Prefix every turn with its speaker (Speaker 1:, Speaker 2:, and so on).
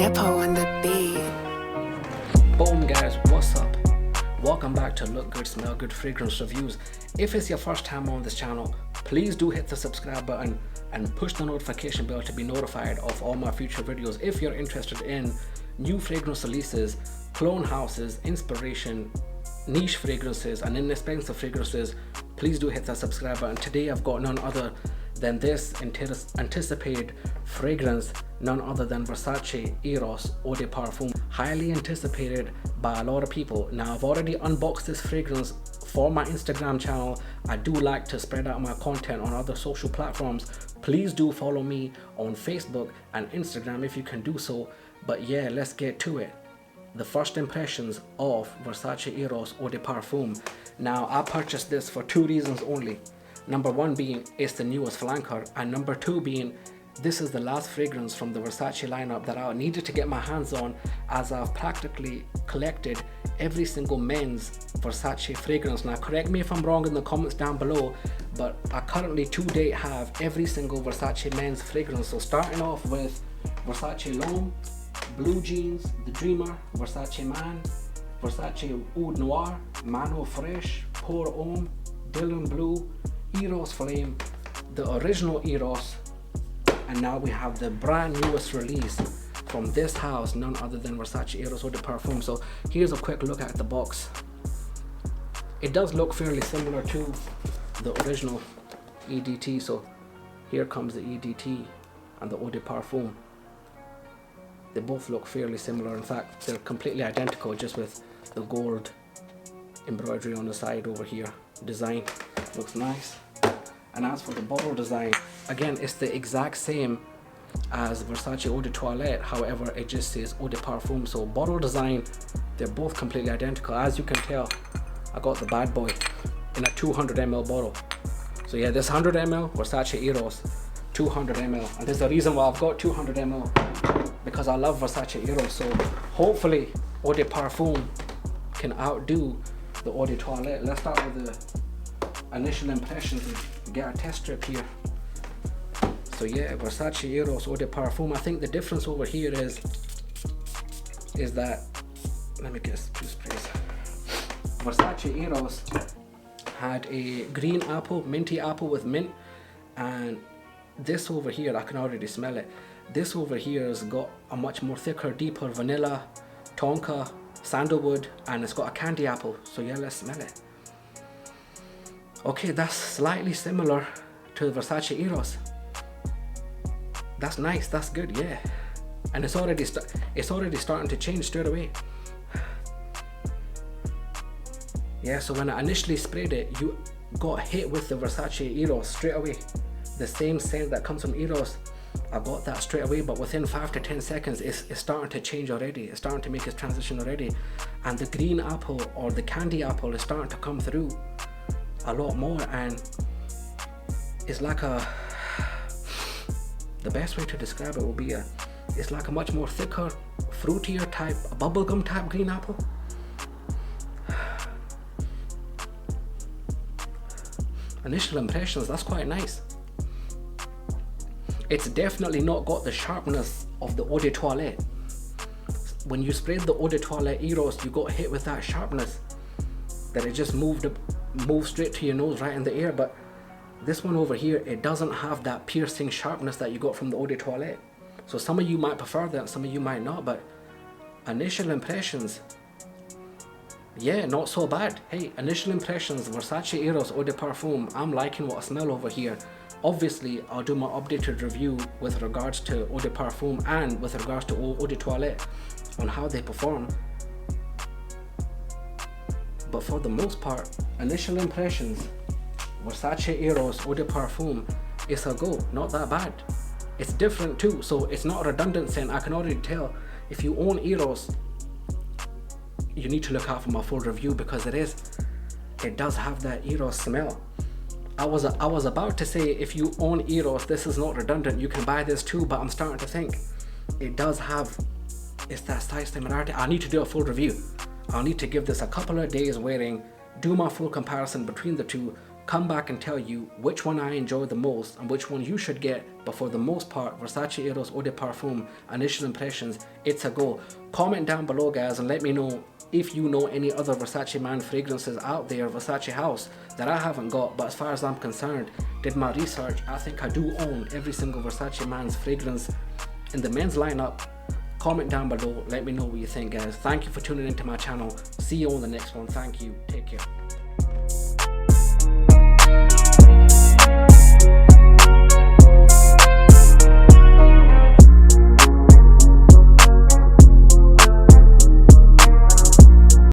Speaker 1: Depot on the beat.
Speaker 2: Boom guys, what's up? Welcome back to Look Good, Smell Good Fragrance Reviews. If it's your first time on this channel, please do hit the subscribe button and push the notification bell to be notified of all my future videos. If you're interested in new fragrance releases, clone houses, inspiration, niche fragrances and inexpensive fragrances, please do hit that subscribe button. Today I've got none other than this anticipated fragrance, none other than Versace Eros Eau de Parfum, highly anticipated by a lot of people. Now I've already unboxed this fragrance for my Instagram channel. I do like to spread out my content on other social platforms. Please do follow me on Facebook and Instagram if you can do so. But yeah, let's get to it. The first impressions of Versace Eros Eau de Parfum. Now I purchased this for two reasons only. Number one being it's the newest flanker, and number two being this is the last fragrance from the Versace lineup that I needed to get my hands on, as I've practically collected every single men's Versace fragrance. Now correct me if I'm wrong in the comments down below, but I currently to date have every single Versace men's fragrance. So starting off with Versace L'Homme, Blue Jeans, The Dreamer, Versace Man, Versace Oud Noir, Mano Fresh, Pour Homme, Dylan Blue, Eros Flame, the original Eros, and now we have the brand newest release from this house, none other than Versace Eros Eau de Parfum. So here's a quick look at the box. It does look fairly similar to the original EDT, so here comes the EDT and the Eau de Parfum. They both look fairly similar. In fact, they're completely identical, just with the gold embroidery on the side over here. Design looks nice. And as for the bottle design, again, it's the exact same as Versace Eau de Toilette, however it just says Eau de Parfum. So bottle design, they're both completely identical. As you can tell, I got the bad boy in a 200 ml bottle. So yeah, this 100 ml Versace Eros, 200 ml, and there's a reason why I've got 200 ml, because I love Versace Eros. So hopefully Eau de Parfum can outdo the Eau de Toilette. Let's start with the initial impressions and get a test strip here. So yeah, Versace Eros Eau de Parfum. I think the difference over here is that, let me guess, two sprays. Versace Eros had a green apple, minty apple with mint, and this over here, I can already smell it. This over here has got a much more thicker, deeper vanilla, Tonka, Sandalwood, and it's got a candy apple. So yeah, let's smell it. Okay, that's slightly similar to the Versace Eros. That's nice, that's good, yeah. And it's already starting to change straight away. Yeah, so when I initially sprayed it, you got hit with the Versace Eros straight away. The same scent that comes from Eros, I got that straight away, but within 5 to 10 seconds, it's starting to change already. It's starting to make its transition already. And the green apple or the candy apple is starting to come through a lot more, and it's like the best way to describe it would be it's like a much more thicker, fruitier type, a bubblegum type green apple. Initial impressions, that's quite nice. It's definitely not got the sharpness of the Eau de Toilette. When you sprayed the Eau de Toilette Eros, you got hit with that sharpness that it just moved straight to your nose, right in the air. But this one over here, it doesn't have that piercing sharpness that you got from the Eau de Toilette. So some of you might prefer that, some of you might not, but initial impressions, yeah, not so bad. Hey, initial impressions, Versace Eros Eau de Parfum, I'm liking what I smell over here. Obviously, I'll do my updated review with regards to Eau de Parfum and with regards to Eau de Toilette on how they perform. But for the most part, initial impressions, Versace Eros Eau de Parfum, it's a go, not that bad. It's different too, so it's not a redundant scent. I can already tell. If you own Eros, you need to look out for my full review, because it does have that Eros smell. I was about to say, if you own Eros, this is not redundant, you can buy this too, but I'm starting to think it does have, it's that size similarity. I need to do a full review. I'll need to give this a couple of days wearing, do my full comparison between the two, come back and tell you which one I enjoy the most and which one you should get. But for the most part, Versace Eros Eau de Parfum, initial impressions, it's a go. Comment down below, guys, and let me know if you know any other Versace man fragrances out there, Versace house, that I haven't got. But as far as I'm concerned, did my research, I think I do own every single Versace man's fragrance in the men's lineup. Comment down below, let me know what you think, guys. Thank you for tuning into my channel. See you on the next one. Thank you. Take care.